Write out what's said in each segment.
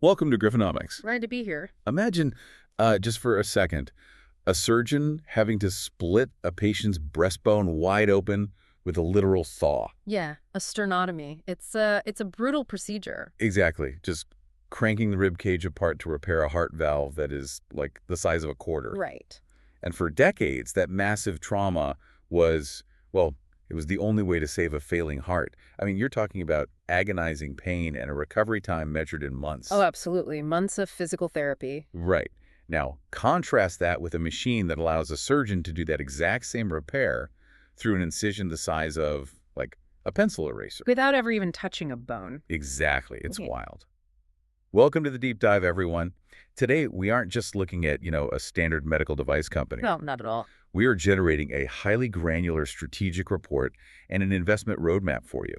Welcome to Griffonomics. Glad to be here. Imagine, just for a second, a surgeon having to split a patient's breastbone wide open with a literal thaw. Yeah, a sternotomy. It's a brutal procedure. Exactly. Just cranking the rib cage apart to repair a heart valve that is like the size of a quarter. Right. And for decades, that massive trauma was, well, it was the only way to save a failing heart. I mean, you're talking about agonizing pain and a recovery time measured in months. Oh, absolutely. Months of physical therapy. Right. Now, contrast that with a machine that allows a surgeon to do that exact same repair through an incision the size of, like, a pencil eraser. Without ever even touching a bone. Exactly. It's Yeah. wild. Welcome to the Deep Dive, everyone. Today, we aren't just looking at, a standard medical device company. No, not at all. We are generating a highly granular strategic report and an investment roadmap for you.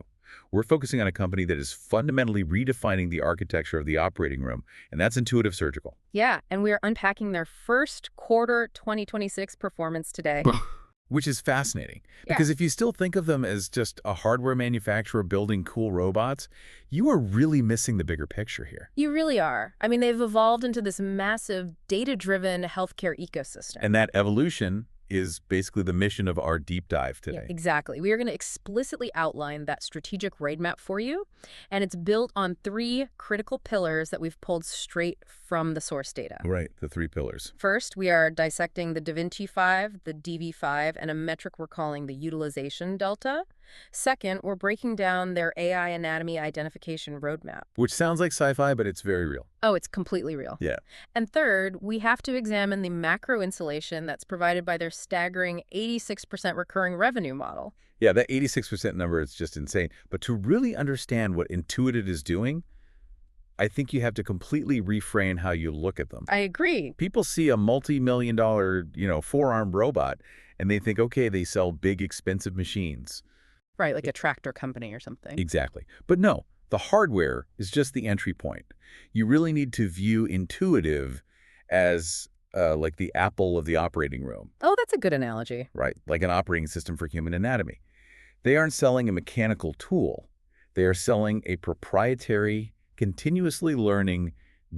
We're focusing on a company that is fundamentally redefining the architecture of the operating room, and that's Intuitive Surgical. Yeah, and we're unpacking their first quarter 2026 performance today. Which is fascinating, Yeah. because if you still think of them as just a hardware manufacturer building cool robots, you are really missing the bigger picture here. You really are. I mean, they've evolved into this massive data-driven healthcare ecosystem. And that evolution is basically the mission of our deep dive Yeah, today. exactly. We are going to explicitly outline that strategic roadmap for you, and it's built on three critical pillars that we've pulled straight from the source data. Right, the three pillars. First, we are dissecting the Da Vinci 5, the DV5, and a metric we're calling the utilization delta. Second, we're breaking down their AI anatomy identification roadmap. Which sounds like sci-fi, but it's very real. Oh, it's completely real. Yeah. And third, we have to examine the macro insulation that's provided by their staggering 86% recurring revenue model. Yeah, that 86% number is just insane. But to really understand what Intuitive is doing, I think you have to completely reframe how you look at them. I agree. People see a multi-million-dollar, four-armed robot, and they think, okay, they sell big, expensive machines. Right, like a tractor company or something. Exactly. But no, the hardware is just the entry point. You really need to view Intuitive as like the Apple of the operating room, Oh, that's a good analogy. right? Like an operating system for human anatomy. They aren't selling a mechanical tool. They are selling a proprietary, continuously learning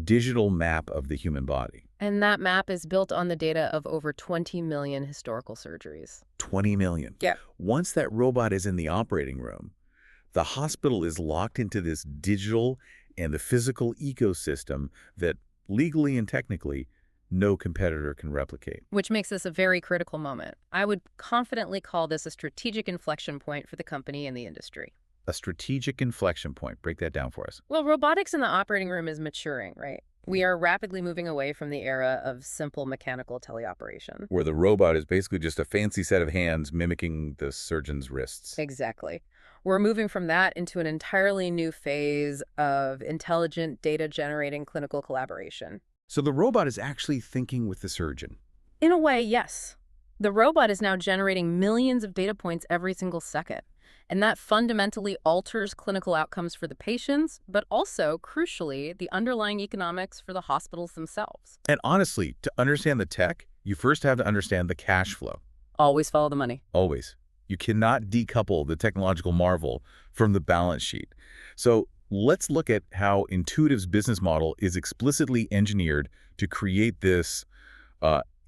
digital map of the human body. And that map is built on the data of over 20 million historical surgeries. 20 million. Yeah. Once that robot is in the operating room, the hospital is locked into this digital and the physical ecosystem that legally and technically no competitor can replicate. Which makes this a very critical moment. I would confidently call this a strategic inflection point for the company and the industry. A strategic inflection point. Break that down for us. Well, robotics in the operating room is maturing, right? We are rapidly moving away from the era of simple mechanical teleoperation. Where the robot is basically just a fancy set of hands mimicking the surgeon's wrists. Exactly. We're moving from that into an entirely new phase of intelligent data-generating clinical collaboration. So the robot is actually thinking with the surgeon. In a way, yes. The robot is now generating millions of data points every single second. And that fundamentally alters clinical outcomes for the patients, but also, crucially, the underlying economics for the hospitals themselves. And honestly, to understand the tech, you first have to understand the cash flow. Always follow the money. Always. You cannot decouple the technological marvel from the balance sheet. So let's look at how Intuitive's business model is explicitly engineered to create this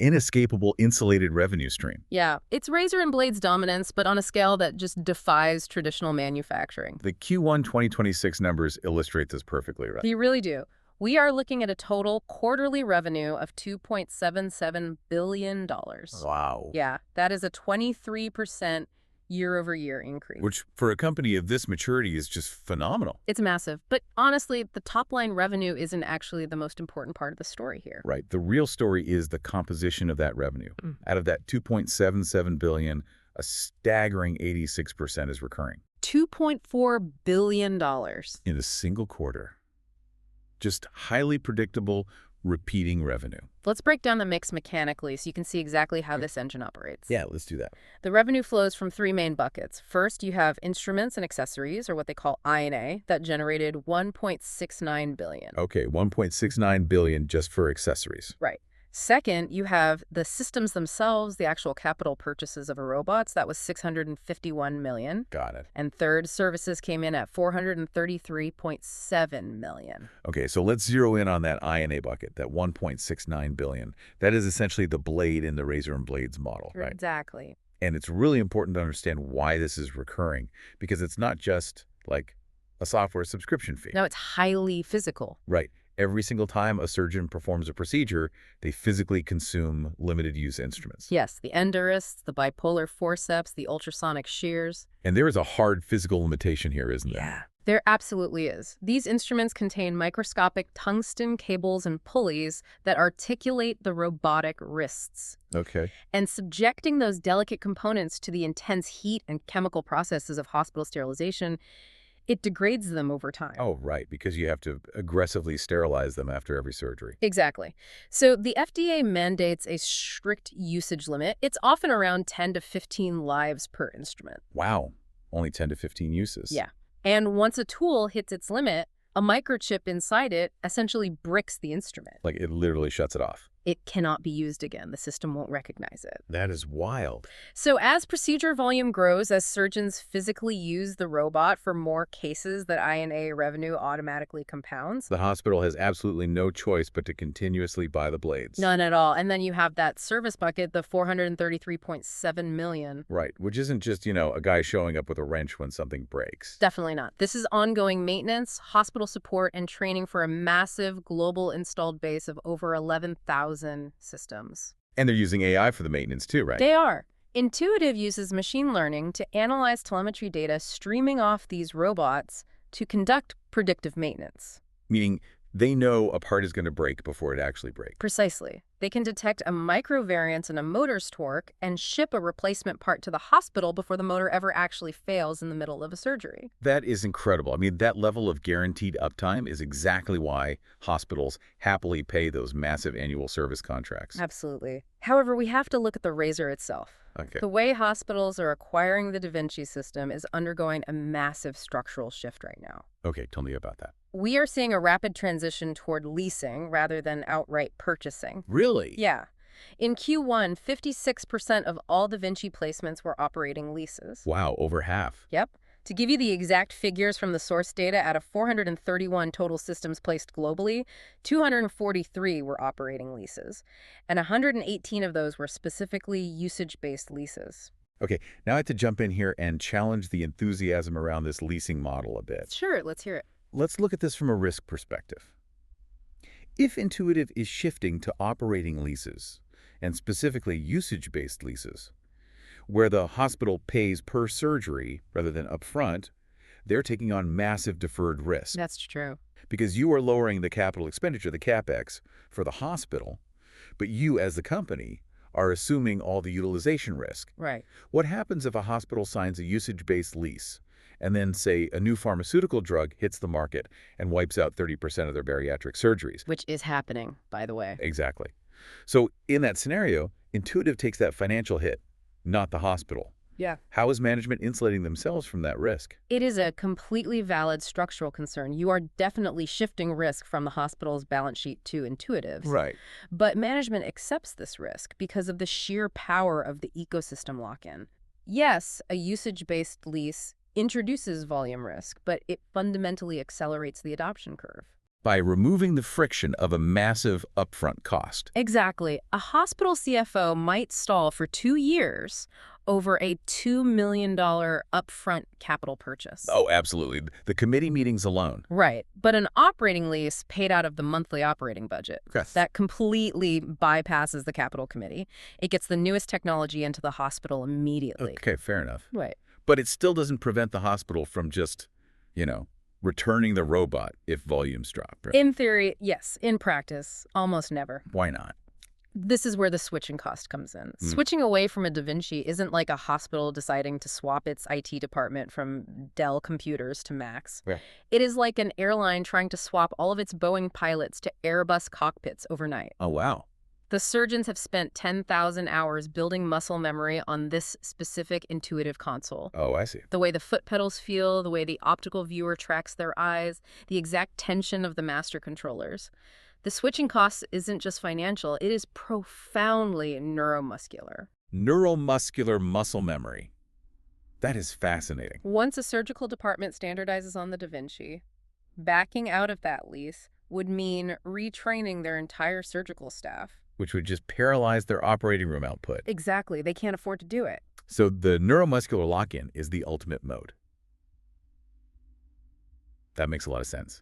inescapable insulated revenue stream. Yeah, it's razor and blades dominance, but on a scale that just defies traditional manufacturing. The Q1 2026 numbers illustrate this perfectly, right? You really do. We are looking at a total quarterly revenue of $2.77 billion. Wow. Yeah, that is a 23% year-over-year increase. Which, for a company of this maturity, is just phenomenal. It's massive. But honestly, the top-line revenue isn't actually the most important part of the story here. Right. The real story is the composition of that revenue. Out of that $2.77 billion, a staggering 86% is recurring. $2.4 billion. In a single quarter. Just highly predictable, repeating revenue. Let's break down the mix mechanically so you can see exactly how this engine operates. Yeah, let's do that. The revenue flows from three main buckets. First, you have instruments and accessories, or what they call I&A, that generated $1.69 billion. Okay, $1.69 billion just for accessories. Right. Second, you have the systems themselves, the actual capital purchases of robots. That was $651 million. Got it. And third, services came in at $433.7 million. Okay, so let's zero in on that I&A bucket, that $1.69 billion. That is essentially the blade in the razor and blades model, right? Exactly. And it's really important to understand why this is recurring, because it's not just like a software subscription fee. No, it's highly physical. Right. Every single time a surgeon performs a procedure, they physically consume limited-use instruments. Yes, the endurists, the bipolar forceps, the ultrasonic shears. And there is a hard physical limitation here, isn't there? Yeah, there absolutely is. These instruments contain microscopic tungsten cables and pulleys that articulate the robotic wrists. Okay. And subjecting those delicate components to the intense heat and chemical processes of hospital sterilization, it degrades them over time. Oh, right, because you have to aggressively sterilize them after every surgery. Exactly. So the FDA mandates a strict usage limit. It's often around 10 to 15 lives per instrument. Wow. Only 10 to 15 uses. Yeah. And once a tool hits its limit, a microchip inside it essentially bricks the instrument. Like it literally shuts it off. It cannot be used again. The system won't recognize it. That is wild. So as procedure volume grows, as surgeons physically use the robot for more cases, that I&A revenue automatically compounds. The hospital has absolutely no choice but to continuously buy the blades. None at all. And then you have that service bucket, the $433.7 million. Right, which isn't just, a guy showing up with a wrench when something breaks. Definitely not. This is ongoing maintenance, hospital support, and training for a massive global installed base of over 11,000 systems. And they're using AI for the maintenance too, right? They are. Intuitive uses machine learning to analyze telemetry data streaming off these robots to conduct predictive maintenance. Meaning they know a part is going to break before it actually breaks. Precisely. They can detect a microvariance in a motor's torque and ship a replacement part to the hospital before the motor ever actually fails in the middle of a surgery. That is incredible. I mean, that level of guaranteed uptime is exactly why hospitals happily pay those massive annual service contracts. Absolutely. However, we have to look at the razor itself. Okay. The way hospitals are acquiring the Da Vinci system is undergoing a massive structural shift right now. Okay, tell me about that. We are seeing a rapid transition toward leasing rather than outright purchasing. Really? Yeah. In Q1, 56% of all Da Vinci placements were operating leases. Wow, over half. Yep. To give you the exact figures from the source data, out of 431 total systems placed globally, 243 were operating leases, and 118 of those were specifically usage-based leases. Okay, now I have to jump in here and challenge the enthusiasm around this leasing model a bit. Sure, let's hear it. Let's look at this from a risk perspective. If Intuitive is shifting to operating leases, and specifically usage-based leases, where the hospital pays per surgery rather than upfront, they're taking on massive deferred risk. That's true. Because you are lowering the capital expenditure, the CapEx, for the hospital, but you as the company are assuming all the utilization risk. Right. What happens if a hospital signs a usage-based lease and then, say, a new pharmaceutical drug hits the market and wipes out 30% of their bariatric surgeries? Which is happening, by the way. Exactly. So in that scenario, Intuitive takes that financial hit, not the hospital. Yeah. How is management insulating themselves from that risk? It is a completely valid structural concern. You are definitely shifting risk from the hospital's balance sheet to Intuitive's. Right. But management accepts this risk because of the sheer power of the ecosystem lock-in. Yes, a usage-based lease introduces volume risk, but it fundamentally accelerates the adoption curve. By removing the friction of a massive upfront cost. Exactly. A hospital CFO might stall for 2 years over a $2 million upfront capital purchase. Oh, absolutely. The committee meetings alone. Right. But an operating lease paid out of the monthly operating budget. Yes. That completely bypasses the capital committee. It gets the newest technology into the hospital immediately. Okay, fair enough. Right. But it still doesn't prevent the hospital from just, returning the robot if volumes drop. Right? In theory, yes. In practice, almost never. Why not? This is where the switching cost comes in. Switching away from a Da Vinci isn't like a hospital deciding to swap its IT department from Dell computers to Macs. Yeah. It is like an airline trying to swap all of its Boeing pilots to Airbus cockpits overnight. Oh, wow. The surgeons have spent 10,000 hours building muscle memory on this specific intuitive console. Oh, I see. The way the foot pedals feel, the way the optical viewer tracks their eyes, the exact tension of the master controllers. The switching cost isn't just financial, it is profoundly neuromuscular. Neuromuscular muscle memory. That is fascinating. Once a surgical department standardizes on the Da Vinci, backing out of that lease would mean retraining their entire surgical staff. Which would just paralyze their operating room output. Exactly. They can't afford to do it. So the neuromuscular lock-in is the ultimate mode. That makes a lot of sense.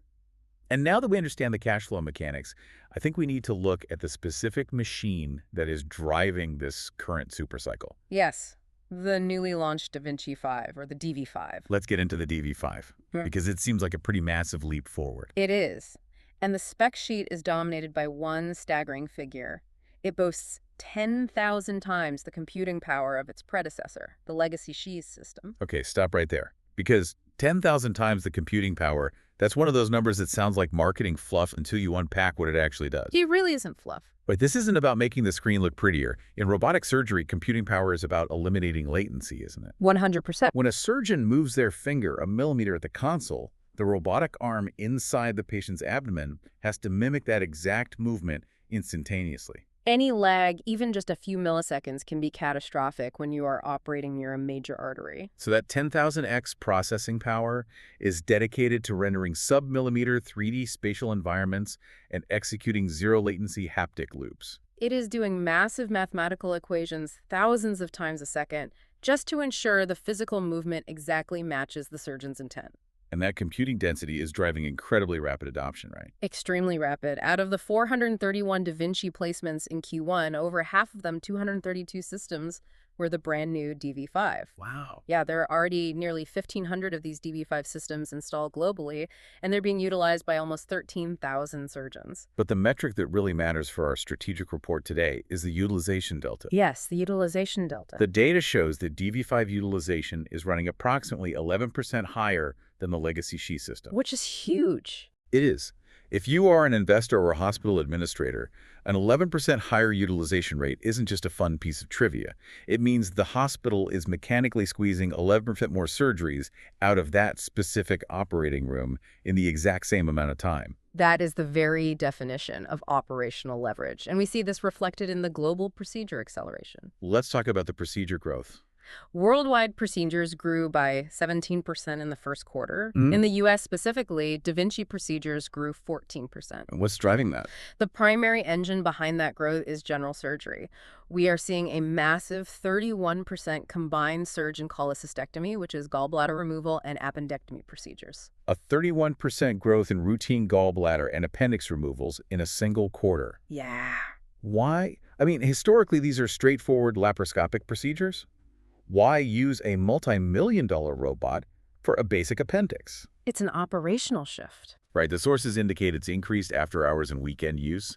And now that we understand the cash flow mechanics, I think we need to look at the specific machine that is driving this current supercycle. Yes, the newly launched Da Vinci 5, or the DV5. Let's get into the DV5, because it seems like a pretty massive leap forward. It is. And the spec sheet is dominated by one staggering figure. It boasts 10,000 times the computing power of its predecessor, the legacy Squeeze system. Okay, stop right there. Because 10,000 times the computing power, that's one of those numbers that sounds like marketing fluff until you unpack what it actually does. It really isn't fluff. But this isn't about making the screen look prettier. In robotic surgery, computing power is about eliminating latency, isn't it? 100%. When a surgeon moves their finger a millimeter at the console, the robotic arm inside the patient's abdomen has to mimic that exact movement instantaneously. Any lag, even just a few milliseconds, can be catastrophic when you are operating near a major artery. So that 10,000x processing power is dedicated to rendering sub-millimeter 3D spatial environments and executing zero-latency haptic loops. It is doing massive mathematical equations thousands of times a second just to ensure the physical movement exactly matches the surgeon's intent. And that computing density is driving incredibly rapid adoption, right? Extremely rapid. Out of the 431 Da Vinci placements in Q1, over half of them, 232 systems, were the brand new DV5. Wow. Yeah, there are already nearly 1,500 of these DV5 systems installed globally, and they're being utilized by almost 13,000 surgeons. But the metric that really matters for our strategic report today is the utilization delta. Yes, the utilization delta. The data shows that DV5 utilization is running approximately 11% higher than the legacy Squeeze system. Which is huge. It is. If you are an investor or a hospital administrator, an 11% higher utilization rate isn't just a fun piece of trivia. It means the hospital is mechanically squeezing 11% more surgeries out of that specific operating room in the exact same amount of time. That is the very definition of operational leverage, and we see this reflected in the global procedure acceleration. Let's talk about the procedure growth. Worldwide procedures grew by 17% in the first quarter. In the U.S. specifically, Da Vinci procedures grew 14%. And what's driving that? The primary engine behind that growth is general surgery. We are seeing a massive 31% combined surge in cholecystectomy, which is gallbladder removal, and appendectomy procedures. A 31% growth in routine gallbladder and appendix removals in a single quarter. Yeah. Why? I mean, historically, these are straightforward laparoscopic procedures. Why use a multi-million-dollar robot for a basic appendix? It's an operational shift. Right, the sources indicate it's increased after hours and weekend use.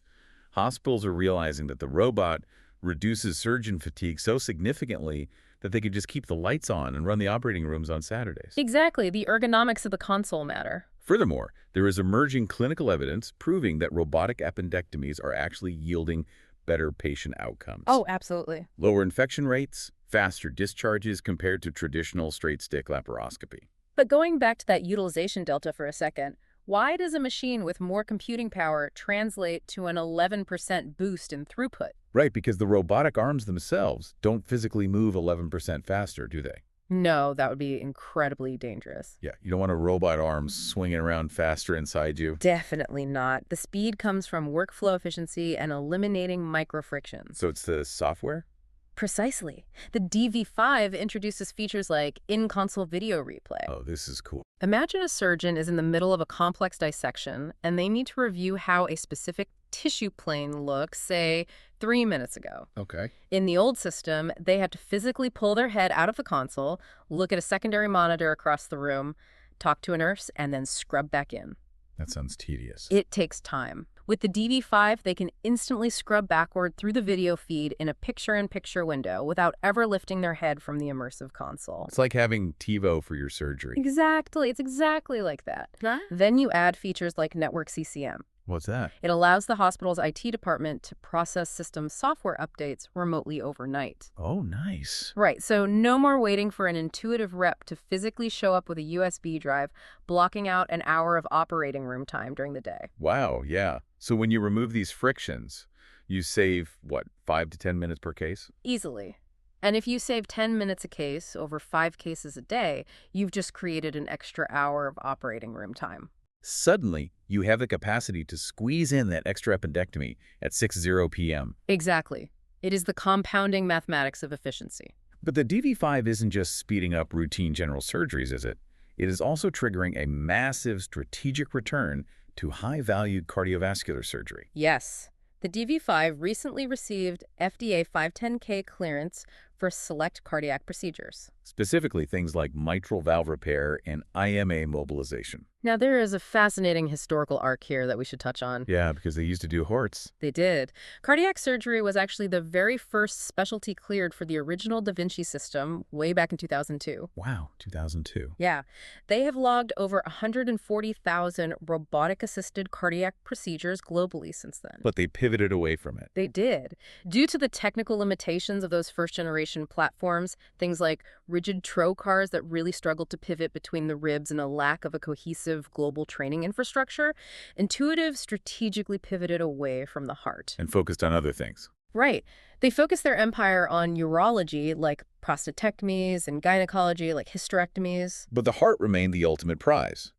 Hospitals are realizing that the robot reduces surgeon fatigue so significantly that they could just keep the lights on and run the operating rooms on Saturdays. Exactly. The ergonomics of the console matter. Furthermore, there is emerging clinical evidence proving that robotic appendectomies are actually yielding better patient outcomes. Oh, absolutely. Lower infection rates, faster discharges compared to traditional straight-stick laparoscopy. But going back to that utilization delta for a second, why does a machine with more computing power translate to an 11% boost in throughput? Right, because the robotic arms themselves don't physically move 11% faster, do they? No, that would be incredibly dangerous. Yeah, you don't want a robot arm swinging around faster inside you. Definitely not. The speed comes from workflow efficiency and eliminating microfrictions. So it's the software? Precisely. The DV5 introduces features like in-console video replay. Oh, this is cool. Imagine a surgeon is in the middle of a complex dissection and they need to review how a specific tissue plane looks, say, 3 minutes ago. Okay. In the old system, they had to physically pull their head out of the console, look at a secondary monitor across the room, talk to a nurse, and then scrub back in. That sounds tedious. It takes time. With the DV5, they can instantly scrub backward through the video feed in a picture-in-picture window without ever lifting their head from the immersive console. It's like having TiVo for your surgery. Exactly. It's exactly like that. Then you add features like network CCM. What's that? It allows the hospital's IT department to process system software updates remotely overnight. Oh, nice. Right, so no more waiting for an intuitive rep to physically show up with a USB drive, blocking out an hour of operating room time during the day. Wow, yeah. So when you remove these frictions, you save, what, 5 to 10 minutes per case? Easily. And if you save 10 minutes a case over 5 cases a day, you've just created an extra hour of operating room time. Suddenly, you have the capacity to squeeze in that extra appendectomy at 6:00 p.m. Exactly. It is the compounding mathematics of efficiency. But the DV5 isn't just speeding up routine general surgeries, is it? It is also triggering a massive strategic return to high-valued cardiovascular surgery. Yes. The DV5 recently received FDA 510(k) clearance for select cardiac procedures. Specifically, things like mitral valve repair and IMA mobilization. Now, there is a fascinating historical arc here that we should touch on. Yeah, because they used to do Horts. They did. Cardiac surgery was actually the very first specialty cleared for the original Da Vinci system way back in 2002. Wow, 2002. Yeah. They have logged over 140,000 robotic-assisted cardiac procedures globally since then. But they pivoted away from it. They did. Due to the technical limitations of those first-generation platforms, things like rigid trocars that really struggled to pivot between the ribs and a lack of a cohesive global training infrastructure, Intuitive strategically pivoted away from the heart. And focused on other things. Right. They focused their empire on urology, like prostatectomies, and gynecology, like hysterectomies. But the heart remained the ultimate prize,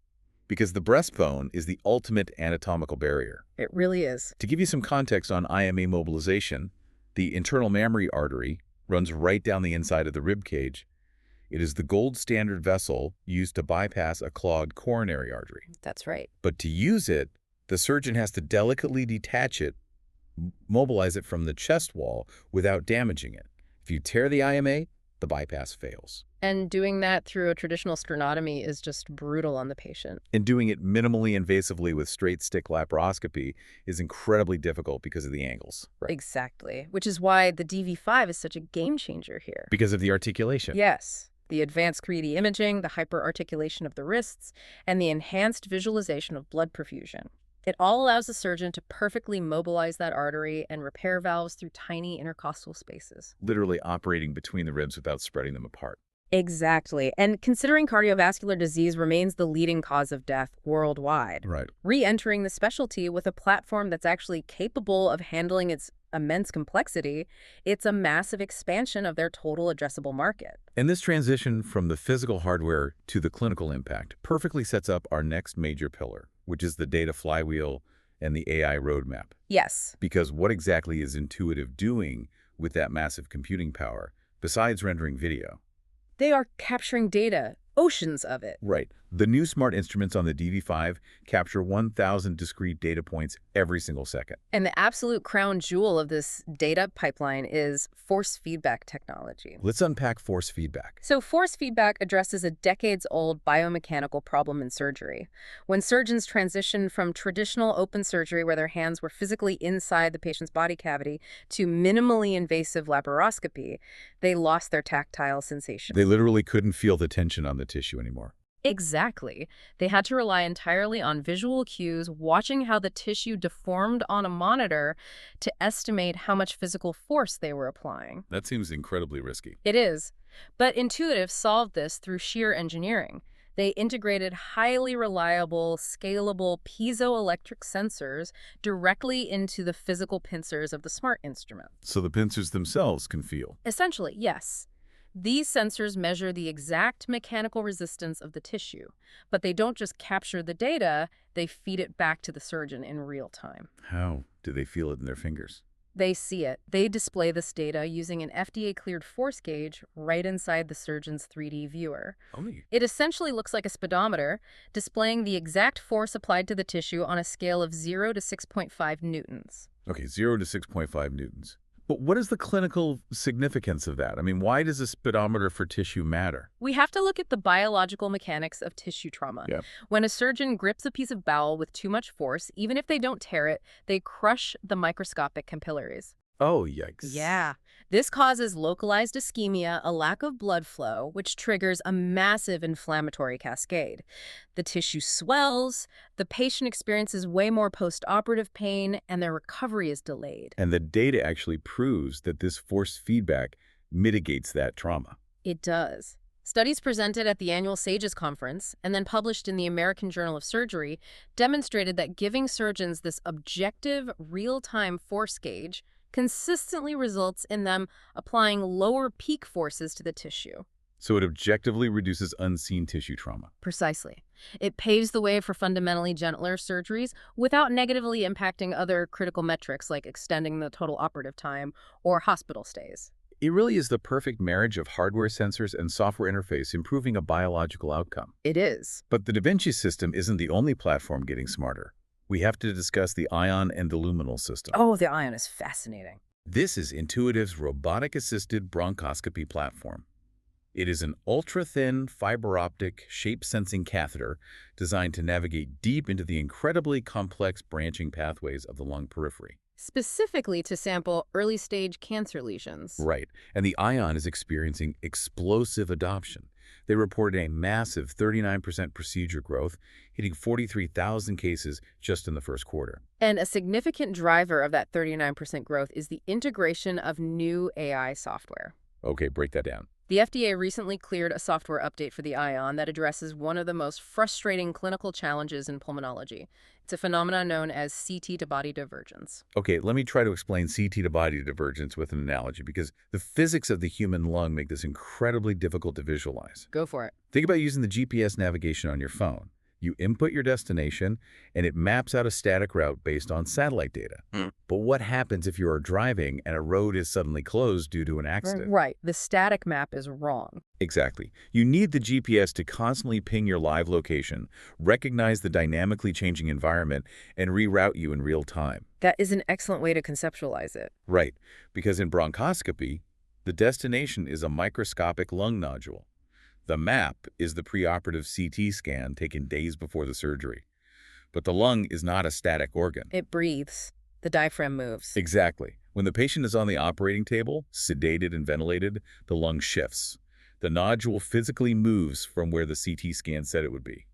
because the breastbone is the ultimate anatomical barrier. It really is. To give you some context on IMA mobilization, the internal mammary artery runs right down the inside of the rib cage. It is the gold standard vessel used to bypass a clogged coronary artery. That's right. But to use it, the surgeon has to delicately detach it, mobilize it from the chest wall without damaging it. If you tear the IMA, the bypass fails. And doing that through a traditional sternotomy is just brutal on the patient. And doing it minimally invasively with straight stick laparoscopy is incredibly difficult because of the angles. Right. Exactly. Which is why the DV5 is such a game changer here. Because of the articulation. Yes. The advanced 3D imaging, the hyperarticulation of the wrists, and the enhanced visualization of blood perfusion. It all allows the surgeon to perfectly mobilize that artery and repair valves through tiny intercostal spaces. Literally operating between the ribs without spreading them apart. Exactly. And considering cardiovascular disease remains the leading cause of death worldwide, Right. re-entering the specialty with a platform that's actually capable of handling its immense complexity, it's a massive expansion of their total addressable market. And this transition from the physical hardware to the clinical impact perfectly sets up our next major pillar, which is the data flywheel and the AI roadmap. Yes. Because what exactly is Intuitive doing with that massive computing power, besides rendering video? They are capturing data, oceans of it. Right. The new smart instruments on the DV5 capture 1,000 discrete data points every single second. And the absolute crown jewel of this data pipeline is force feedback technology. Let's unpack force feedback. So force feedback addresses a decades-old biomechanical problem in surgery. When surgeons transitioned from traditional open surgery where their hands were physically inside the patient's body cavity to minimally invasive laparoscopy, they lost their tactile sensation. They literally couldn't feel the tension on the tissue anymore. Exactly. They had to rely entirely on visual cues, watching how the tissue deformed on a monitor to estimate how much physical force they were applying. That seems incredibly risky. It is. But Intuitive solved this through sheer engineering. They integrated highly reliable, scalable piezoelectric sensors directly into the physical pincers of the smart instrument. So the pincers themselves can feel. Essentially, yes. These sensors measure the exact mechanical resistance of the tissue, but they don't just capture the data, they feed it back to the surgeon in real time. How do they feel it in their fingers? They see it. They display this data using an FDA-cleared force gauge right inside the surgeon's 3D viewer. It essentially looks like a speedometer, displaying the exact force applied to the tissue on a scale of 0 to 6.5 newtons. Okay, 0 to 6.5 newtons. But what is the clinical significance of that? I mean, why does a speedometer for tissue matter? We have to look at the biological mechanics of tissue trauma. Yeah. When a surgeon grips a piece of bowel with too much force, even if they don't tear it, they crush the microscopic capillaries. Oh, yikes. Yeah. This causes localized ischemia, a lack of blood flow, which triggers a massive inflammatory cascade. The tissue swells, the patient experiences way more post-operative pain, and their recovery is delayed. And the data actually proves that this force feedback mitigates that trauma. It does. Studies presented at the annual SAGES conference and then published in the American Journal of Surgery demonstrated that giving surgeons this objective, real-time force gauge consistently results in them applying lower peak forces to the tissue. So it objectively reduces unseen tissue trauma. Precisely. It paves the way for fundamentally gentler surgeries without negatively impacting other critical metrics like extending the total operative time or hospital stays. It really is the perfect marriage of hardware sensors and software interface improving a biological outcome. It is. But the Da Vinci system isn't the only platform getting smarter. We have to discuss the Ion and the luminal system. Oh, the Ion is fascinating. This is Intuitive's robotic-assisted bronchoscopy platform. It is an ultra-thin, fiber-optic, shape-sensing catheter designed to navigate deep into the incredibly complex branching pathways of the lung periphery. Specifically to sample early-stage cancer lesions. Right, and the Ion is experiencing explosive adoption. They reported a massive 39% procedure growth, hitting 43,000 cases just in the first quarter. And a significant driver of that 39% growth is the integration of new AI software. Okay, break that down. The FDA recently cleared a software update for the Ion that addresses one of the most frustrating clinical challenges in pulmonology. It's a phenomenon known as CT-to-body divergence. Okay, let me try to explain CT-to-body divergence with an analogy because the physics of the human lung make this incredibly difficult to visualize. Go for it. Think about using the GPS navigation on your phone. You input your destination, and it maps out a static route based on satellite data. But what happens if you are driving and a road is suddenly closed due to an accident? Right. The static map is wrong. Exactly. You need the GPS to constantly ping your live location, recognize the dynamically changing environment, and reroute you in real time. That is an excellent way to conceptualize it. Right, because in bronchoscopy, the destination is a microscopic lung nodule. The map is the preoperative CT scan taken days before the surgery. But the lung is not a static organ. It breathes. The diaphragm moves. Exactly. When the patient is on the operating table, sedated and ventilated, the lung shifts. The nodule physically moves from where the CT scan said it would be.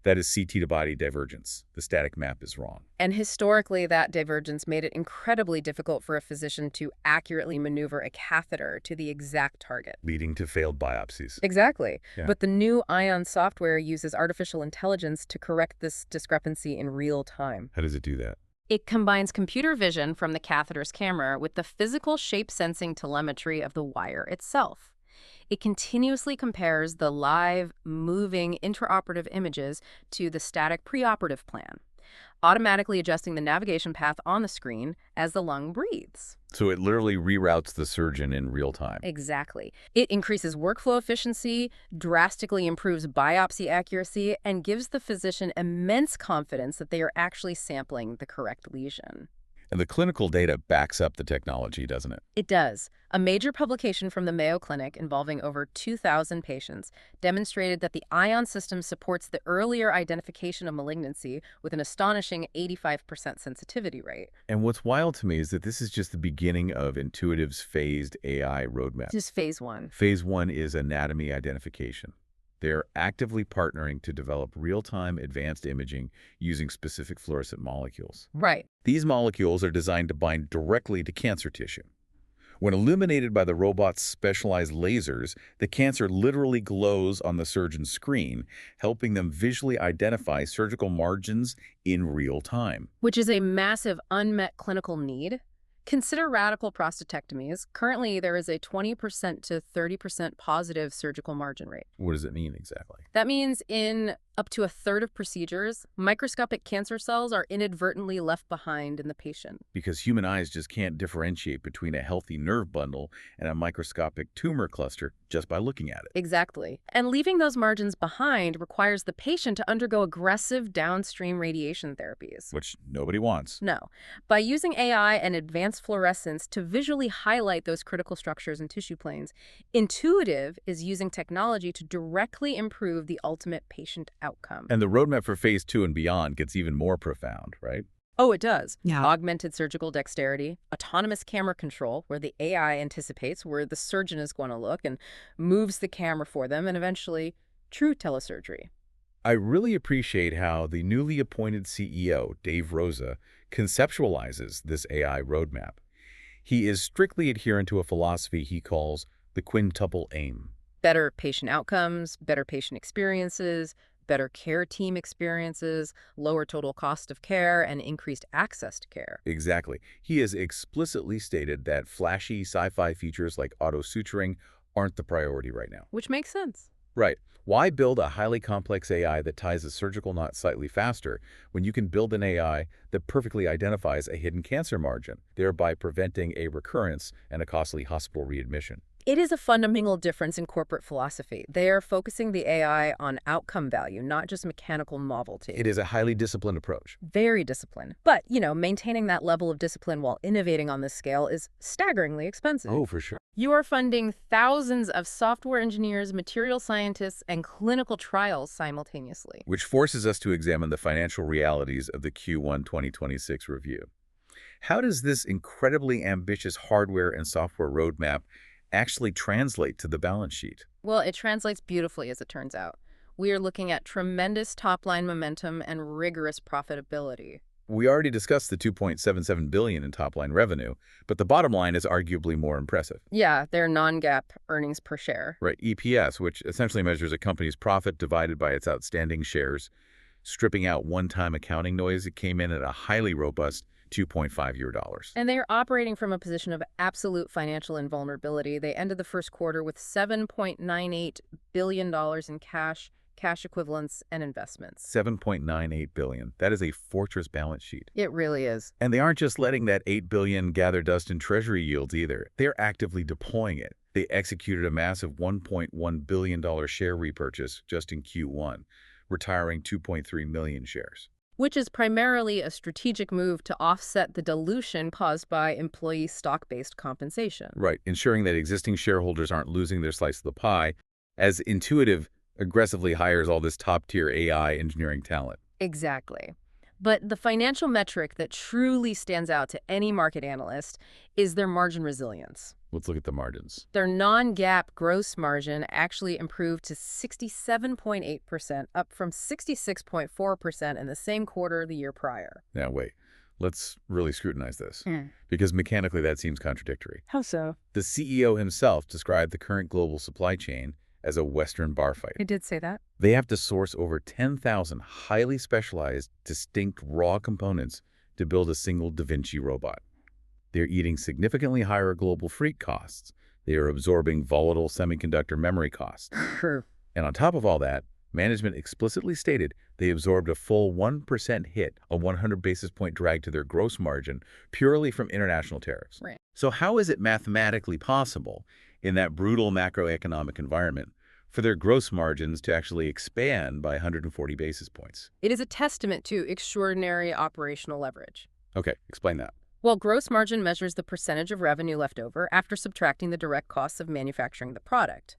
That is CT-to-body divergence. The static map is wrong. And historically, that divergence made it incredibly difficult for a physician to accurately maneuver a catheter to the exact target. Leading to failed biopsies. Exactly. Yeah. But the new Ion software uses artificial intelligence to correct this discrepancy in real time. How does it do that? It combines computer vision from the catheter's camera with the physical shape-sensing telemetry of the wire itself. It continuously compares the live, moving intraoperative images to the static preoperative plan, automatically adjusting the navigation path on the screen as the lung breathes. So it literally reroutes the surgeon in real time. Exactly. It increases workflow efficiency, drastically improves biopsy accuracy, and gives the physician immense confidence that they are actually sampling the correct lesion. And the clinical data backs up the technology, doesn't it? It does. A major publication from the Mayo Clinic involving over 2,000 patients demonstrated that the Ion system supports the earlier identification of malignancy with an astonishing 85% sensitivity rate. And what's wild to me is that this is just the beginning of Intuitive's phased AI roadmap. Just phase one. Phase one is anatomy identification. They're actively partnering to develop real-time advanced imaging using specific fluorescent molecules. Right. These molecules are designed to bind directly to cancer tissue. When illuminated by the robot's specialized lasers, the cancer literally glows on the surgeon's screen, helping them visually identify surgical margins in real time. Which is a massive unmet clinical need. Consider radical prostatectomies. Currently, there is a 20% to 30% positive surgical margin rate. What does it mean exactly? That means in up to a third of procedures, microscopic cancer cells are inadvertently left behind in the patient. Because human eyes just can't differentiate between a healthy nerve bundle and a microscopic tumor cluster just by looking at it. Exactly. And leaving those margins behind requires the patient to undergo aggressive downstream radiation therapies. Which nobody wants. No. By using AI and advanced fluorescence to visually highlight those critical structures and tissue planes, Intuitive is using technology to directly improve the ultimate patient outcome. And the roadmap for phase 2 and beyond gets even more profound, right? Oh, it does. Yeah. Augmented surgical dexterity, autonomous camera control, where the AI anticipates where the surgeon is going to look and moves the camera for them, and eventually true telesurgery. I really appreciate how the newly appointed CEO, Dave Rosa, conceptualizes this AI roadmap. He is strictly adherent to a philosophy he calls the quintuple aim. Better patient outcomes, better patient experiences, better care team experiences, lower total cost of care, and increased access to care. Exactly. He has explicitly stated that flashy sci-fi features like auto-suturing aren't the priority right now. Which makes sense. Right. Why build a highly complex AI that ties a surgical knot slightly faster when you can build an AI that perfectly identifies a hidden cancer margin, thereby preventing a recurrence and a costly hospital readmission? It is a fundamental difference in corporate philosophy. They are focusing the AI on outcome value, not just mechanical novelty. It is a highly disciplined approach. Very disciplined. But, maintaining that level of discipline while innovating on this scale is staggeringly expensive. Oh, for sure. You are funding thousands of software engineers, material scientists, and clinical trials simultaneously. Which forces us to examine the financial realities of the Q1 2026 review. How does this incredibly ambitious hardware and software roadmap actually translate to the balance sheet? Well, it translates beautifully, as it turns out. We are looking at tremendous top-line momentum and rigorous profitability. We already discussed the $2.77 billion in top-line revenue, but the bottom line is arguably more impressive. Yeah, their non-GAAP earnings per share. Right, EPS, which essentially measures a company's profit divided by its outstanding shares. Stripping out one-time accounting noise, it came in at a highly robust $2.5. And they are operating from a position of absolute financial invulnerability. They ended the first quarter with $7.98 billion in cash equivalents, and investments. $7.98 billion. That is a fortress balance sheet. It really is. And they aren't just letting that $8 billion gather dust in treasury yields either. They're actively deploying it. They executed a massive $1.1 billion share repurchase just in Q1, retiring 2.3 million shares. Which is primarily a strategic move to offset the dilution caused by employee stock-based compensation. Right, ensuring that existing shareholders aren't losing their slice of the pie, as Intuitive aggressively hires all this top-tier AI engineering talent. Exactly. But the financial metric that truly stands out to any market analyst is their margin resilience. Let's look at the margins. Their non-GAAP gross margin actually improved to 67.8%, up from 66.4% in the same quarter the year prior. Now, wait. Let's really scrutinize this, because mechanically that seems contradictory. How so? The CEO himself described the current global supply chain as a Western bar fight. He did say that. They have to source over 10,000 highly specialized, distinct raw components to build a single Da Vinci robot. They're eating significantly higher global freight costs. They are absorbing volatile semiconductor memory costs. And on top of all that, management explicitly stated they absorbed a full 1% hit, a 100 basis point drag to their gross margin, purely from international tariffs. Right. So how is it mathematically possible in that brutal macroeconomic environment for their gross margins to actually expand by 140 basis points? It is a testament to extraordinary operational leverage. Okay, explain that. Well, gross margin measures the percentage of revenue left over after subtracting the direct costs of manufacturing the product.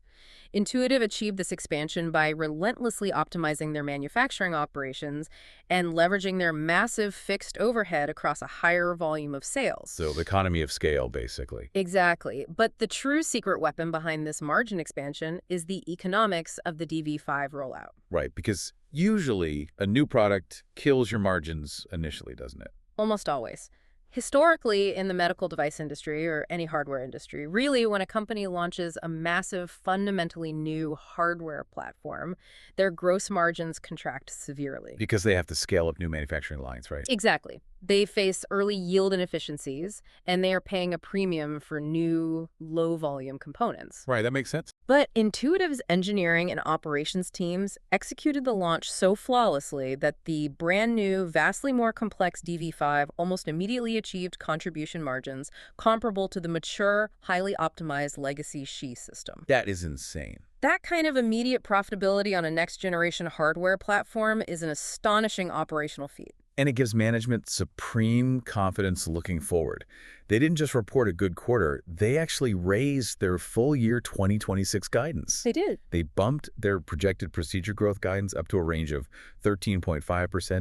Intuitive achieved this expansion by relentlessly optimizing their manufacturing operations and leveraging their massive fixed overhead across a higher volume of sales. So the economy of scale, basically. Exactly. But the true secret weapon behind this margin expansion is the economics of the DV5 rollout. Right, because usually a new product kills your margins initially, doesn't it? Almost always. Historically, in the medical device industry or any hardware industry, really when a company launches a massive, fundamentally new hardware platform, their gross margins contract severely. Because they have to scale up new manufacturing lines, right? Exactly. They face early yield inefficiencies, and they are paying a premium for new, low-volume components. Right, that makes sense. But Intuitive's engineering and operations teams executed the launch so flawlessly that the brand new, vastly more complex DV5 almost immediately achieved contribution margins comparable to the mature, highly optimized legacy SHE system. That is insane. That kind of immediate profitability on a next-generation hardware platform is an astonishing operational feat. And it gives management supreme confidence looking forward. They didn't just report a good quarter, they actually raised their full year 2026 guidance. They did. They bumped their projected procedure growth guidance up to a range of 13.5%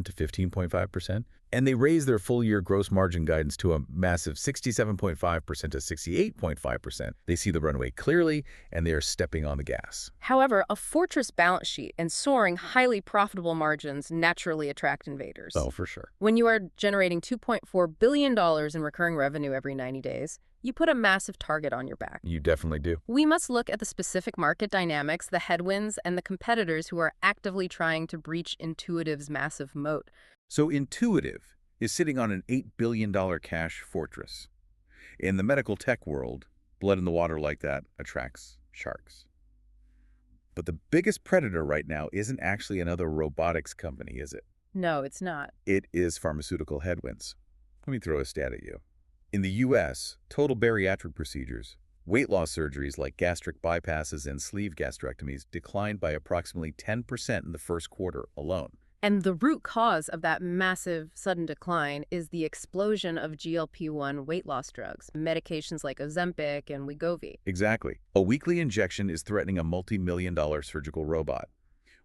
to 15.5%. And they raised their full-year gross margin guidance to a massive 67.5% to 68.5%. They see the runway clearly, and they are stepping on the gas. However, a fortress balance sheet and soaring, highly profitable margins naturally attract invaders. Oh, for sure. When you are generating $2.4 billion in recurring revenue every 90 days, you put a massive target on your back. You definitely do. We must look at the specific market dynamics, the headwinds, and the competitors who are actively trying to breach Intuitive's massive moat. So Intuitive is sitting on an $8 billion cash fortress. In the medical tech world, blood in the water like that attracts sharks. But the biggest predator right now isn't actually another robotics company, is it? No, it's not. It is pharmaceutical headwinds. Let me throw a stat at you. In the U.S., total bariatric procedures, weight loss surgeries like gastric bypasses and sleeve gastrectomies declined by approximately 10% in the first quarter alone. And the root cause of that massive sudden decline is the explosion of GLP-1 weight loss drugs, medications like Ozempic and Wegovy. Exactly. A weekly injection is threatening a multi-million-dollar surgical robot.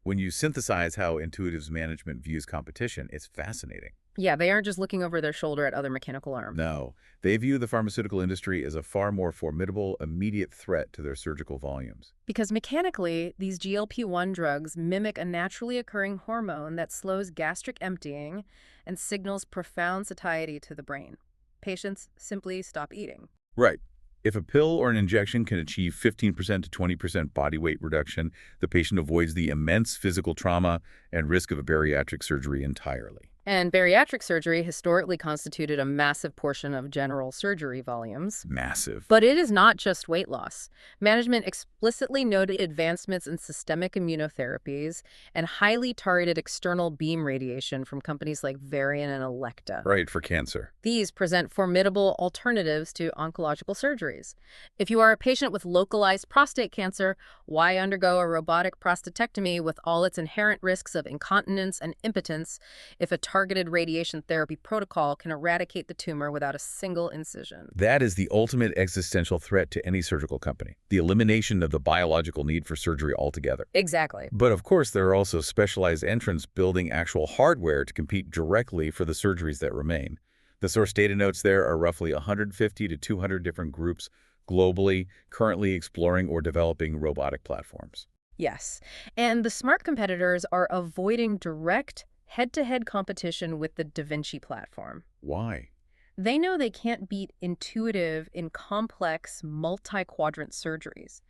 When you synthesize how Intuitive's management views competition, it's fascinating. Yeah, they aren't just looking over their shoulder at other mechanical arms. No, they view the pharmaceutical industry as a far more formidable, immediate threat to their surgical volumes. Because mechanically, these GLP-1 drugs mimic a naturally occurring hormone that slows gastric emptying and signals profound satiety to the brain. Patients simply stop eating. Right. If a pill or an injection can achieve 15% to 20% body weight reduction, the patient avoids the immense physical trauma and risk of a bariatric surgery entirely. And bariatric surgery historically constituted a massive portion of general surgery volumes. Massive. But it is not just weight loss. Management explicitly noted advancements in systemic immunotherapies and highly targeted external beam radiation from companies like Varian and Electa. Right, for cancer. These present formidable alternatives to oncological surgeries. If you are a patient with localized prostate cancer, why undergo a robotic prostatectomy with all its inherent risks of incontinence and impotence if a targeted radiation therapy protocol can eradicate the tumor without a single incision? That is the ultimate existential threat to any surgical company, the elimination of the biological need for surgery altogether. Exactly. But of course, there are also specialized entrants building actual hardware to compete directly for the surgeries that remain. The source data notes there are roughly 150 to 200 different groups globally currently exploring or developing robotic platforms. Yes. And the smart competitors are avoiding direct head-to-head competition with the Vinci platform. Why? They know they can't beat Intuitive in complex, multi-quadrant surgeries.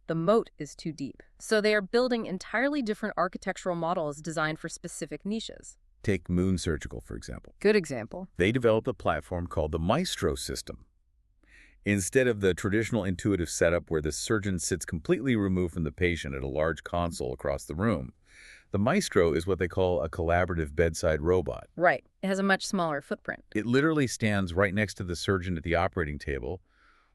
The moat is too deep. So they are building entirely different architectural models designed for specific niches. Take Moon Surgical, for example. Good example. They developed a platform called the Maestro system. Instead of the traditional Intuitive setup where the surgeon sits completely removed from the patient at a large console across the room, the Maestro is what they call a collaborative bedside robot. Right. It has a much smaller footprint. It literally stands right next to the surgeon at the operating table,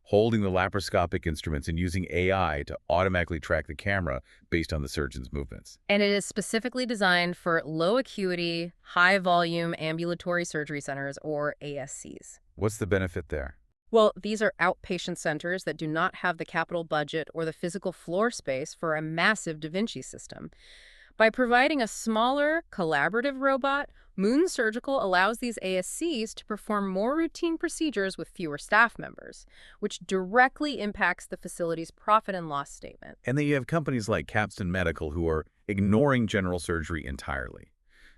holding the laparoscopic instruments and using AI to automatically track the camera based on the surgeon's movements. And it is specifically designed for low acuity, high volume ambulatory surgery centers, or ASCs. What's the benefit there? Well, these are outpatient centers that do not have the capital budget or the physical floor space for a massive Da Vinci system. By providing a smaller, collaborative robot, Moon Surgical allows these ASCs to perform more routine procedures with fewer staff members, which directly impacts the facility's profit and loss statement. And then you have companies like Capstan Medical who are ignoring general surgery entirely.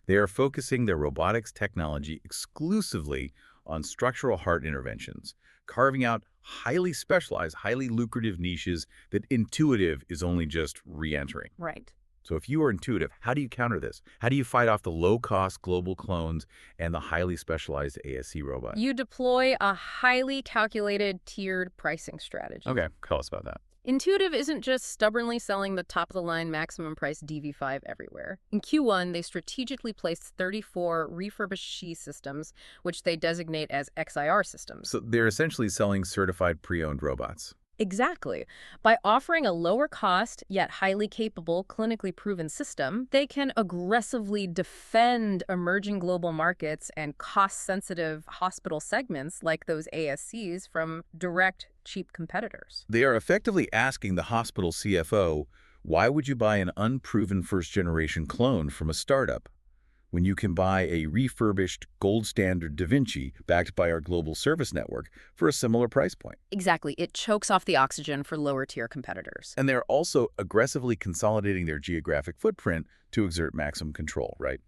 They are focusing their robotics technology exclusively on structural heart interventions, carving out highly specialized, highly lucrative niches that Intuitive is only just re-entering. Right. So if you are Intuitive, how do you counter this? How do you fight off the low-cost global clones and the highly specialized ASC robot? You deploy a highly calculated tiered pricing strategy. Okay, tell us about that. Intuitive isn't just stubbornly selling the top-of-the-line maximum price DV5 everywhere. In Q1, they strategically placed 34 refurbished SHE systems, which they designate as XIR systems. So they're essentially selling certified pre-owned robots. Exactly. By offering a lower cost, yet highly capable, clinically proven system, they can aggressively defend emerging global markets and cost-sensitive hospital segments like those ASCs from direct, cheap competitors. They are effectively asking the hospital CFO, why would you buy an unproven first-generation clone from a startup? when you can buy a refurbished gold standard Da Vinci backed by our global service network for a similar price point. Exactly. It chokes off the oxygen for lower-tier competitors. And they're also aggressively consolidating their geographic footprint to exert maximum control, right?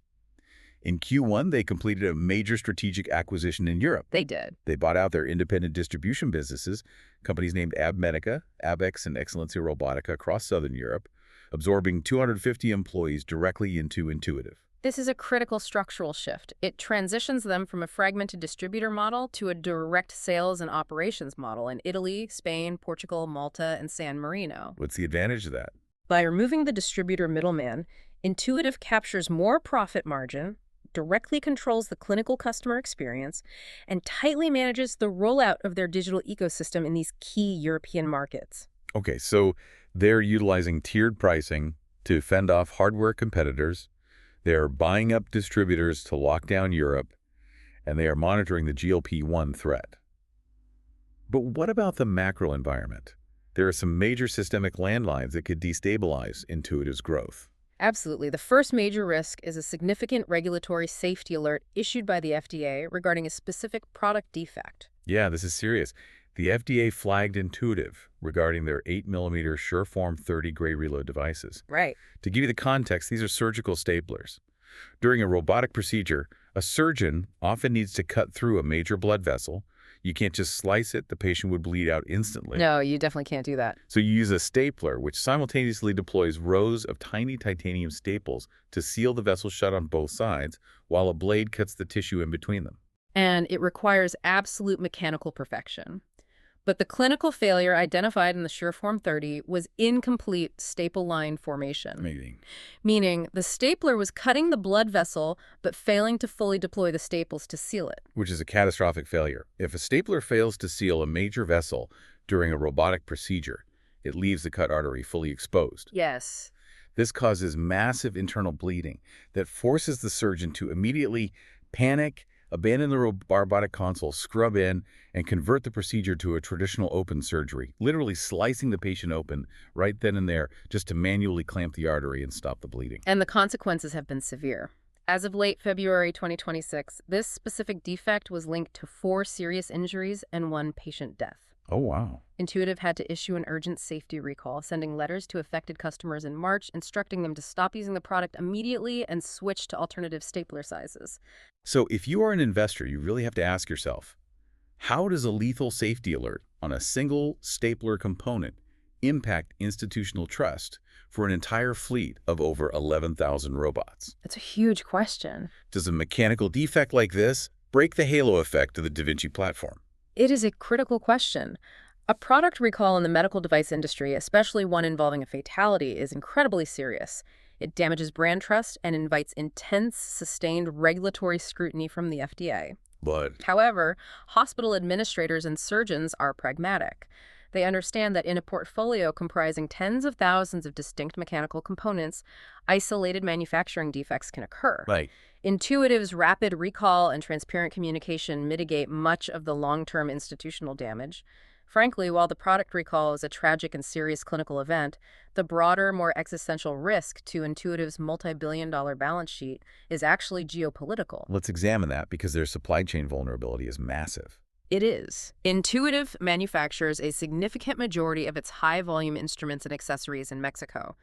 In Q1, they completed a major strategic acquisition in Europe. They did. They bought out their independent distribution businesses, companies named AbMedica, Abex, and Excellencia Robotica across Southern Europe, absorbing 250 employees directly into Intuitive. This is a critical structural shift. It transitions them from a fragmented distributor model to a direct sales and operations model in Italy, Spain, Portugal, Malta, and San Marino. What's the advantage of that? By removing the distributor middleman, Intuitive captures more profit margin, directly controls the clinical customer experience, and tightly manages the rollout of their digital ecosystem in these key European markets. Okay, so they're utilizing tiered pricing to fend off hardware competitors, they're buying up distributors to lock down Europe, and they are monitoring the GLP-1 threat. But what about the macro environment? There are some major systemic landmines that could destabilize Intuitive's growth. Absolutely. The first major risk is a significant regulatory safety alert issued by the FDA regarding a specific product defect. Yeah, this is serious. The FDA flagged Intuitive regarding their 8mm SureForm 30 gray reload devices. Right. To give you the context, these are surgical staplers. During a robotic procedure, a surgeon often needs to cut through a major blood vessel. You can't just slice it, the patient would bleed out instantly. No, you definitely can't do that. So you use a stapler, which simultaneously deploys rows of tiny titanium staples to seal the vessel shut on both sides, while a blade cuts the tissue in between them. And it requires absolute mechanical perfection. But the clinical failure identified in the SureForm 30 was incomplete staple line formation. Amazing. Meaning the stapler was cutting the blood vessel but failing to fully deploy the staples to seal it. Which is a catastrophic failure. If a stapler fails to seal a major vessel during a robotic procedure, it leaves the cut artery fully exposed. Yes. This causes massive internal bleeding that forces the surgeon to immediately panic, abandon the robotic console, scrub in, and convert the procedure to a traditional open surgery, literally slicing the patient open right then and there just to manually clamp the artery and stop the bleeding. And the consequences have been severe. As of late February 2026, this specific defect was linked to 4 serious injuries and 1 patient death. Oh, wow. Intuitive had to issue an urgent safety recall, sending letters to affected customers in March, instructing them to stop using the product immediately and switch to alternative stapler sizes. So if you are an investor, you really have to ask yourself, how does a lethal safety alert on a single stapler component impact institutional trust for an entire fleet of over 11,000 robots? That's a huge question. Does a mechanical defect like this break the halo effect of the Da Vinci platform? It is a critical question. A product recall in the medical device industry, especially one involving a fatality, is incredibly serious. It damages brand trust and invites intense, sustained regulatory scrutiny from the FDA. But However, hospital administrators and surgeons are pragmatic. They understand that in a portfolio comprising tens of thousands of distinct mechanical components, isolated manufacturing defects can occur. right. Intuitive's rapid recall and transparent communication mitigate much of the long-term institutional damage. Frankly, while the product recall is a tragic and serious clinical event, the broader, more existential risk to Intuitive's multi-billion-dollar balance sheet is actually geopolitical. Let's examine that because their supply chain vulnerability is massive. It is. Intuitive manufactures a significant majority of its high-volume instruments and accessories in Mexico.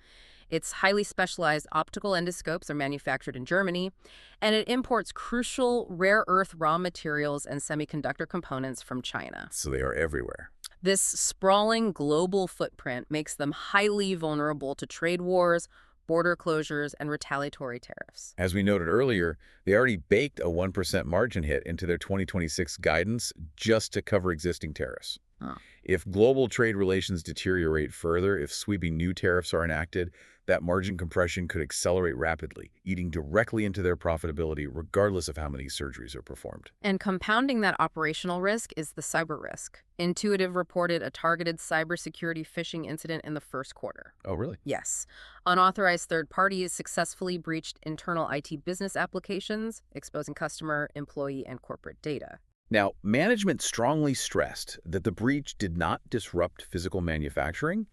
Its highly specialized optical endoscopes are manufactured in Germany, and it imports crucial rare earth raw materials and semiconductor components from China. So they are everywhere. This sprawling global footprint makes them highly vulnerable to trade wars, border closures, and retaliatory tariffs. As we noted earlier, they already baked a 1% margin hit into their 2026 guidance just to cover existing tariffs. Oh. If global trade relations deteriorate further, if sweeping new tariffs are enacted, that margin compression could accelerate rapidly, eating directly into their profitability regardless of how many surgeries are performed. And compounding that operational risk is the cyber risk. Intuitive reported a targeted cybersecurity phishing incident in the first quarter. Oh, really? Yes. Unauthorized third parties successfully breached internal IT business applications, exposing customer, employee, and corporate data. Now, management strongly stressed that the breach did not disrupt physical manufacturing.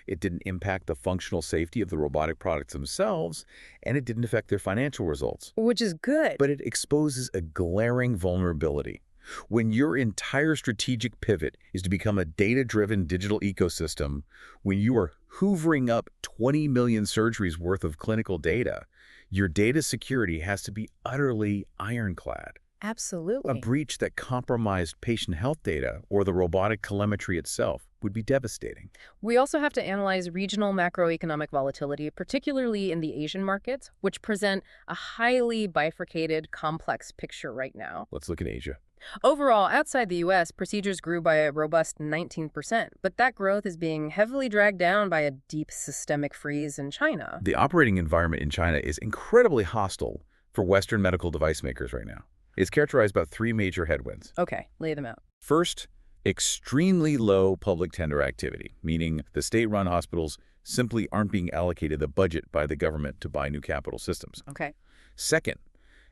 It didn't impact the functional safety of the robotic products themselves, and it didn't affect their financial results. Which is good. But it exposes a glaring vulnerability. When your entire strategic pivot is to become a data-driven digital ecosystem, when you are hoovering up 20 million surgeries worth of clinical data, your data security has to be utterly ironclad. Absolutely. A breach that compromised patient health data or the robotic telemetry itself would be devastating. We also have to analyze regional macroeconomic volatility, particularly in the Asian markets, which present a highly bifurcated, complex picture right now. Let's look at Asia. Overall, outside the U.S., procedures grew by a robust 19%, but that growth is being heavily dragged down by a deep systemic freeze in China. The operating environment in China is incredibly hostile for Western medical device makers right now. It's characterized by 3 major headwinds. Okay, lay them out. First, extremely low public tender activity, meaning the state-run hospitals simply aren't being allocated the budget by the government to buy new capital systems. Okay. Second,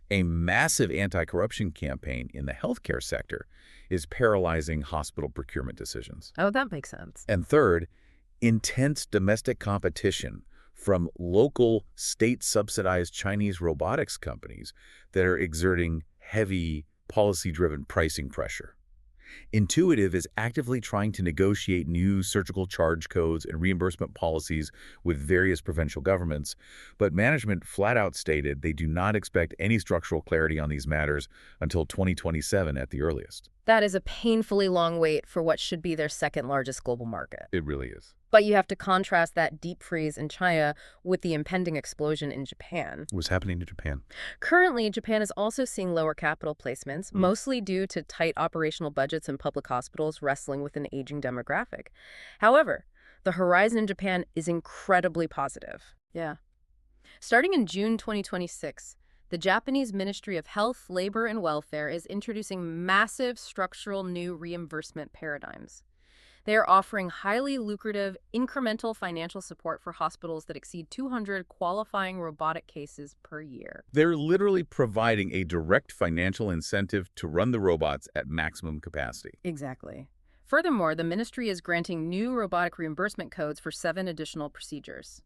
a massive anti-corruption campaign in the healthcare sector is paralyzing hospital procurement decisions. Oh, that makes sense. And third, intense domestic competition from local state-subsidized Chinese robotics companies that are exerting heavy policy-driven pricing pressure. Intuitive is actively trying to negotiate new surgical charge codes and reimbursement policies with various provincial governments, but management flat out stated they do not expect any structural clarity on these matters until 2027 at the earliest. That is a painfully long wait for what should be their second largest global market. It really is. But you have to contrast that deep freeze in China with the impending explosion in Japan. What's happening to Japan? Currently, Japan is also seeing lower capital placements, mostly due to tight operational budgets and public hospitals wrestling with an aging demographic. However, the horizon in Japan is incredibly positive. Yeah. Starting in June 2026, the Japanese Ministry of Health, Labor, and Welfare is introducing massive structural new reimbursement paradigms. They are offering highly lucrative, incremental financial support for hospitals that exceed 200 qualifying robotic cases per year. They're literally providing a direct financial incentive to run the robots at maximum capacity. Exactly. Furthermore, the ministry is granting new robotic reimbursement codes for 7 additional procedures.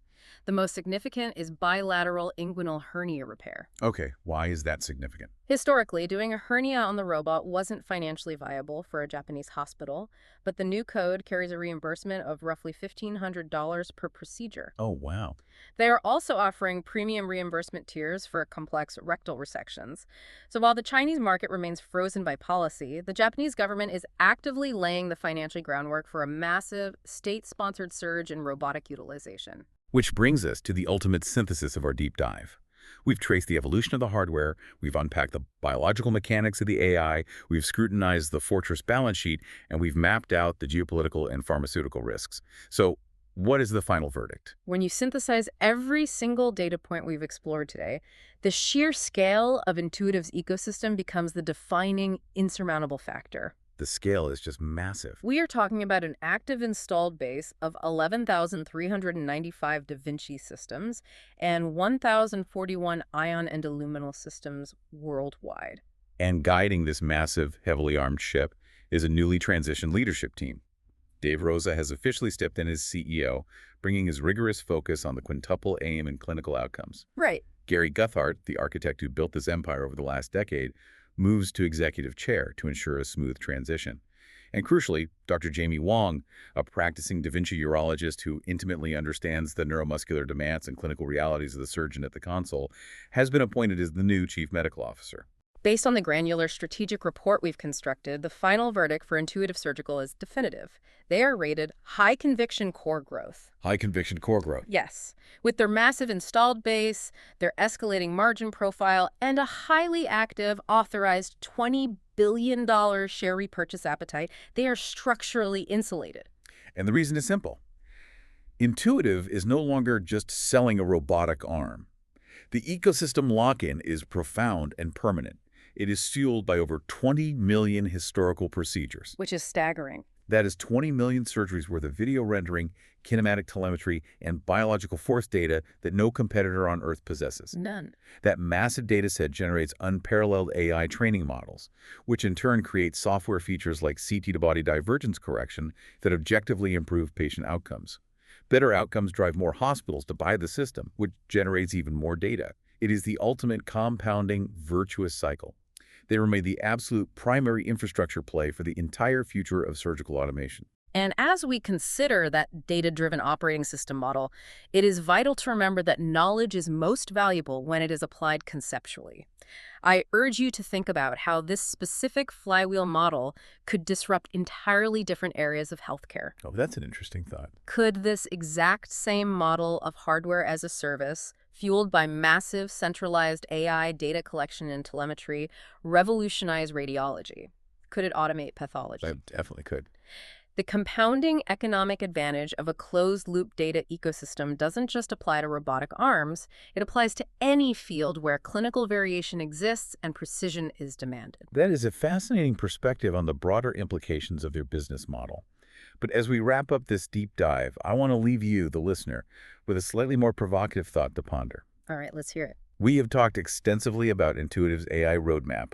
The most significant is bilateral inguinal hernia repair. Okay, why is that significant? Historically, doing a hernia on the robot wasn't financially viable for a Japanese hospital, but the new code carries a reimbursement of roughly $1,500 per procedure. Oh, wow. They are also offering premium reimbursement tiers for complex rectal resections. So while the Chinese market remains frozen by policy, the Japanese government is actively laying the financial groundwork for a massive, state-sponsored surge in robotic utilization. Which brings us to the ultimate synthesis of our deep dive. We've traced the evolution of the hardware, we've unpacked the biological mechanics of the AI, we've scrutinized the fortress balance sheet, and we've mapped out the geopolitical and pharmaceutical risks. So, what is the final verdict? When you synthesize every single data point we've explored today, the sheer scale of Intuitive's ecosystem becomes the defining, insurmountable factor. The scale is just massive. We are talking about an active installed base of 11,395 Da Vinci systems and 1,041 ion and illuminal systems worldwide. And guiding this massive, heavily armed ship is a newly transitioned leadership team. Dave Rosa has officially stepped in as CEO, bringing his rigorous focus on the quintuple aim and clinical outcomes. Right. Gary Guthart, the architect who built this empire over the last decade, moves to executive chair to ensure a smooth transition. And crucially, Dr. Jamie Wong, a practicing Da Vinci urologist who intimately understands the neuromuscular demands and clinical realities of the surgeon at the console, has been appointed as the new chief medical officer. Based on the granular strategic report we've constructed, the final verdict for Intuitive Surgical is definitive. They are rated high conviction core growth. High conviction core growth. Yes. With their massive installed base, their escalating margin profile, and a highly active, authorized $20 billion share repurchase appetite, they are structurally insulated. And the reason is simple. Intuitive is no longer just selling a robotic arm. The ecosystem lock-in is profound and permanent. It is fueled by over 20 million historical procedures. Which is staggering. That is 20 million surgeries worth of video rendering, kinematic telemetry, and biological force data that no competitor on Earth possesses. None. That massive data set generates unparalleled AI training models, which in turn create software features like CT-to-body divergence correction that objectively improve patient outcomes. Better outcomes drive more hospitals to buy the system, which generates even more data. It is the ultimate compounding, virtuous cycle. They remain the absolute primary infrastructure play for the entire future of surgical automation. And as we consider that data-driven operating system model, it is vital to remember that knowledge is most valuable when it is applied conceptually. I urge you to think about how this specific flywheel model could disrupt entirely different areas of healthcare. Oh, that's an interesting thought. Could this exact same model of hardware as a service, fueled by massive centralized AI data collection and telemetry, revolutionize radiology? Could it automate pathology? That definitely could. The compounding economic advantage of a closed-loop data ecosystem doesn't just apply to robotic arms, it applies to any field where clinical variation exists and precision is demanded. That is a fascinating perspective on the broader implications of your business model. But as we wrap up this deep dive, I want to leave you, the listener, with a slightly more provocative thought to ponder. All right, let's hear it. We have talked extensively about Intuitive's AI roadmap,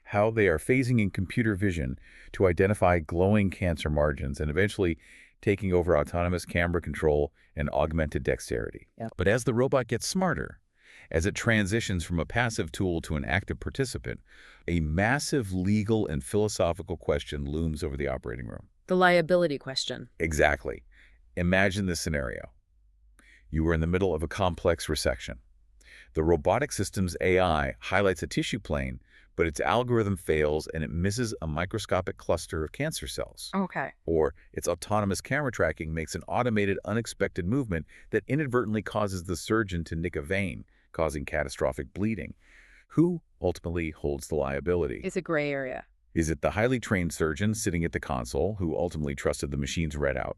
how they are phasing in computer vision to identify glowing cancer margins and eventually taking over autonomous camera control and augmented dexterity. Yep. But as the robot gets smarter, as it transitions from a passive tool to an active participant, a massive legal and philosophical question looms over the operating room. The liability question. Exactly. Imagine this scenario. You are in the middle of a complex resection. The robotic system's AI highlights a tissue plane, but its algorithm fails and it misses a microscopic cluster of cancer cells. Okay. Or its autonomous camera tracking makes an automated, unexpected movement that inadvertently causes the surgeon to nick a vein, causing catastrophic bleeding. Who ultimately holds the liability? It's a gray area. Is it the highly trained surgeon sitting at the console who ultimately trusted the machine's readout?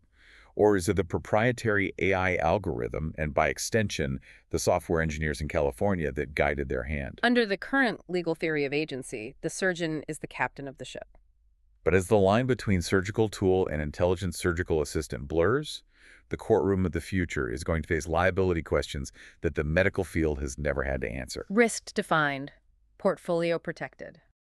Or is it the proprietary AI algorithm and, by extension, the software engineers in California that guided their hand? Under the current legal theory of agency, the surgeon is the captain of the ship. But as the line between surgical tool and intelligent surgical assistant blurs, the courtroom of the future is going to face liability questions that the medical field has never had to answer. Risk defined, portfolio protected.